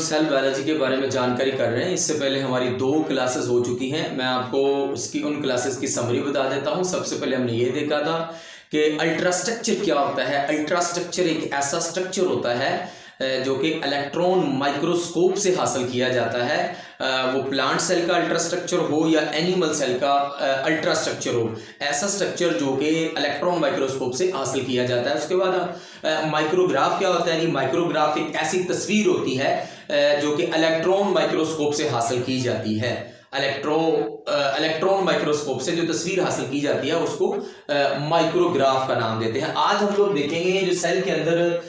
Cell biology के बारे में जानकारी कर रहे हैं। इससे पहले हमारी 2 क्लासेस हो चुकी हैं। मैं आपको उसकी उन क्लासेस की समरी बता देता हूं। सबसे पहले हमने ये देखा था कि अल्ट्रास्ट्रक्चर क्या होता है। अल्ट्रास्ट्रक्चर एक ऐसा स्ट्रक्चर होता है जो कि इलेक्ट्रॉन माइक्रोस्कोप से हासिल किया जाता है। वो प्लांट सेल का अल्ट्रास्ट्रक्चर हो या एनिमल सेल का अल्ट्रास्ट्रक्चर हो, ऐसा स्ट्रक्चर जो कि इलेक्ट्रॉन माइक्रोस्कोप से हासिल किया जाता है। उसके बाद माइक्रोग्राफ क्या होता है जी। माइक्रोग्राफ एक ऐसी तस्वीर होती है जो कि इलेक्ट्रॉन माइक्रोस्कोप से हासिल की जाती है। इलेक्ट्रॉन माइक्रोस्कोप से जो तस्वीर हासिल की जाती है उसको माइक्रोग्राफ का नाम देते हैं। आज हम लोग देखेंगे जो सेल के अंदर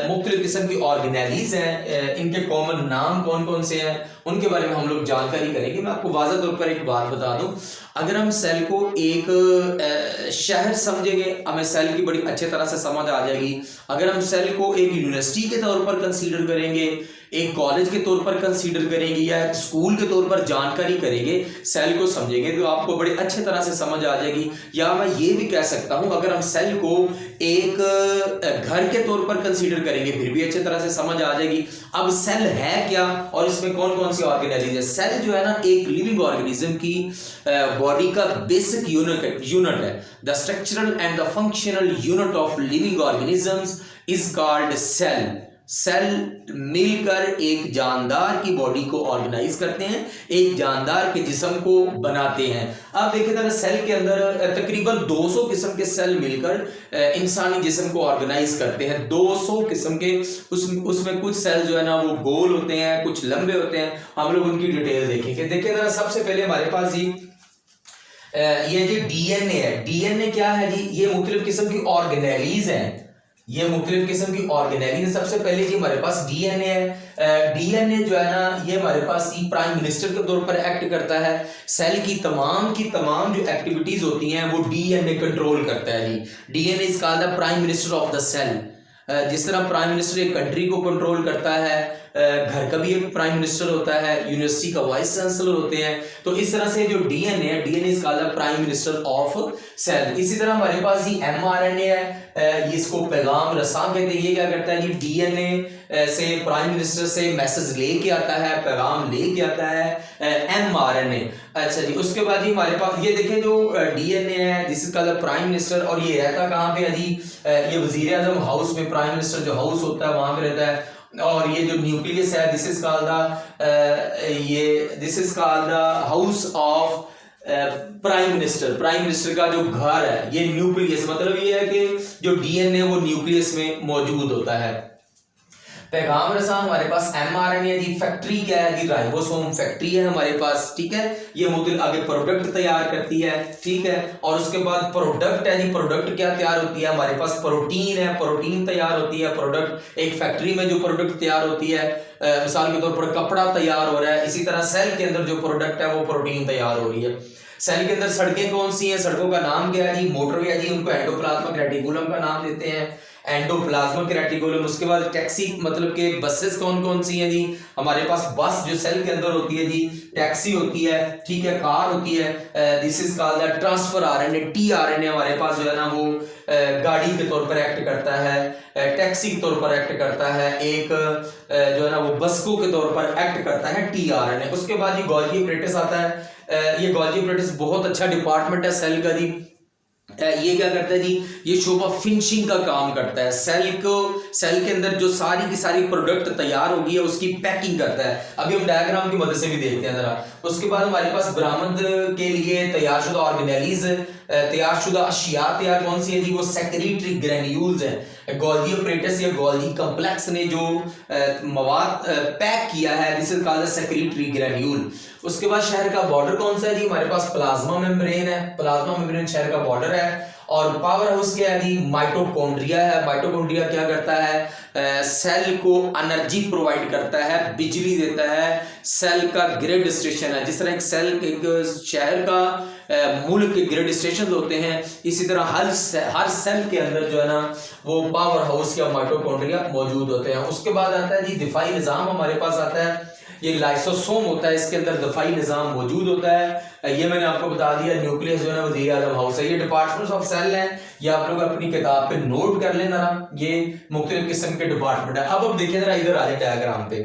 मुख्तलिफ किस्म की ऑर्गेनेलीज हैं, इनके कॉमन नाम कौन कौन से हैं, उनके बारे में हम लोग जानकारी करेंगे। मैं आपको वाज़ह तौर पर एक बात बता दूं, अगर हम सेल को एक शहर समझेंगे हमें सेल की बड़ी अच्छी तरह से समझ आ जाएगी। अगर हम सेल को एक यूनिवर्सिटी के तौर पर कंसीडर करेंगे, एक कॉलेज के तौर पर कंसीडर करेंगे या एक स्कूल के तौर पर जानकारी करेंगे, सेल को समझेंगे तो आपको बड़ी अच्छी तरह से समझ आ जाएगी। या मैं ये भी कह सकता हूं, अगर हम सेल को एक घर के तौर पर कंसीडर करेंगे फिर भी अच्छी तरह से समझ आ जाएगी। अब सेल है क्या और इसमें कौन कौन सी ऑर्गेनेलिज है। सेल जो है ना एक लिविंग ऑर्गेनिज्म की बॉडी का बेसिक यूनिट है। The structural and the functional unit of living organisms is called cell. Cell मिलकर एक जानदार की बॉडी को ऑर्गेनाइज करते हैं, एक जानदार के जिस्म को बनाते हैं। आप देखें जरा सेल के अंदर तकरीबन 200 किस्म के सेल मिलकर इंसानी जिस्म को ऑर्गेनाइज करते हैं। 200 किस्म के, उसमें कुछ सेल जो है ना वो गोल होते हैं, कुछ लंबे होते हैं। हम लोग उनकी डिटेल देखेंगे। देखिए जरा सबसे पहले हमारे पास जी ये जो डीएनए है। डीएनए क्या है जी, ये मुख्तलिफ किस्म की ऑर्गेनेलीज हैं। ये मुख्तलिफ किस्म की ऑर्गेनेलीज। सबसे पहले जी हमारे पास डीएनए है। डीएनए जो है ना ये हमारे पास प्राइम मिनिस्टर के तौर पर एक्ट करता है। सेल की तमाम जो एक्टिविटीज होती हैं वो डीएनए कंट्रोल करता है जी। DNA is called the prime minister of the cell. जिस तरह प्राइम मिनिस्टर एक कंट्री को कंट्रोल करता है, घर का भी एक प्राइम मिनिस्टर होता है, यूनिवर्सिटी का वाइस चांसलर होते हैं, तो इस तरह से जो डीएनए है, DNA is called the prime minister of cell. इसी तरह हमारे पास जी एमआरएनए है, इसको पैगाम रसां कहते हैं। ये क्या करता है जी, डीएनए से प्राइम मिनिस्टर से मैसेज लेके आता है, पैगाम लेके आता है एमआरएनए। अच्छा जी, उसके बाद जी हमारे पास ये देखें जो डीएनए है this is called the prime minister. और ये रहता कहाँ पे है जी, ये वजीर आजम हाउस में, प्राइम मिनिस्टर जो हाउस होता है वहां पे रहता है। और ये जो न्यूक्लियस है this is called the house of prime minister. Prime minister का जो घर है ये न्यूक्लियस, मतलब ये है कि जो डीएनए वो न्यूक्लियस में मौजूद होता है। पैगाम रसां हमारे पास एमआरएनए जी। फैक्ट्री क्या है जी, राइबोसोम फैक्ट्री है हमारे पास, ठीक है। ये मुख्तलिफ आगे प्रोडक्ट तैयार करती है, ठीक है। और उसके बाद प्रोडक्ट है जी। प्रोडक्ट क्या तैयार होती है, हमारे पास प्रोटीन है, प्रोटीन तैयार होती है। प्रोडक्ट एक फैक्ट्री में जो प्रोडक्ट तैयार होती है, मिसाल के तौर पर कपड़ा तैयार हो रहा है, इसी तरह सेल के अंदर जो प्रोडक्ट है वो प्रोटीन तैयार हो रही है। सेल के अंदर सड़कें कौन सी हैं, सड़कों का नाम क्या है जी, मोटरवे है जी, उनको एंडोप्लाज्मिक रेटिकुलम का नाम देते हैं, एंडोप्लाज्मिक रेटिकुलम। उसके बाद टैक्सी मतलब के बसेस कौन कौन सी हैं जी, हमारे पास बस जो सेल के अंदर होती है जी, टैक्सी होती है, ठीक है, कार होती है। This is called the transfer RNA. TRNA हमारे पास जो है ना वो गाड़ी के तौर पर एक्ट करता है, टैक्सी के तौर पर एक्ट करता है, एक जो है ना वो बसकों के तौर पर एक्ट करता है टीआरएनए। उसके बाद ये गोल्गी एपरेटस आता है। ये गोल्गी एपरेटस बहुत अच्छा डिपार्टमेंट है सेल का जी। ये क्या करता है जी, ये शोबा फिनिशिंग का काम करता है। सेल के अंदर जो सारी की सारी प्रोडक्ट तैयार होगी है उसकी पैकिंग करता है। अभी हम डायग्राम की मदद से भी देखते हैं जरा। उसके बाद हमारे पास बरामद के लिए तैयारशुदा ऑर्गेनेलीज, तैयारशुदा अशिया तैयार कौन सी है जी, वो सेक्रेटरी ग्रेन्यूल्स हैं। गोल्गी एपरेटस या गोल्गी कॉम्प्लेक्स ने जो मवाद पैक किया है this is called the secretary granule. उसके बाद शहर का बॉर्डर कौन सा है जी, हमारे पास प्लाज्मा मेम्ब्रेन है। प्लाज्मा मेम्ब्रेन शहर का बॉर्डर है। और पावर हाउस क्या है जी, माइटोकॉन्ड्रिया है। माइटोकॉन्ड्रिया क्या करता है, सेल को एनर्जी प्रोवाइड करता है, बिजली देता है। सेल का ग्रिड स्टेशन है। जिस तरह एक सेल एक शहर का मुल्क के ग्रिड स्टेशन होते हैं, इसी तरह हर सेल के अंदर जो है ना वो पावर हाउस या माइटोकॉन्ड्रिया मौजूद होते हैं। उसके बाद आता है जी दिफाई निज़ाम हमारे पास आता है। ये लाइसोसोम होता है, इसके अंदर दफाई निज़ाम मौजूद होता है। ये मैंने आपको बता दिया। न्यूक्लियस जो है ना वज़ीर आज़म हाउस है। ये डिपार्टमेंट्स ऑफ सेल हैं, ये आप लोग अपनी किताब पे नोट कर लेना। ये मुख्तलिफ किस्म के डिपार्टमेंट है। अब देखें जरा, इधर आ जाए डायग्राम पे।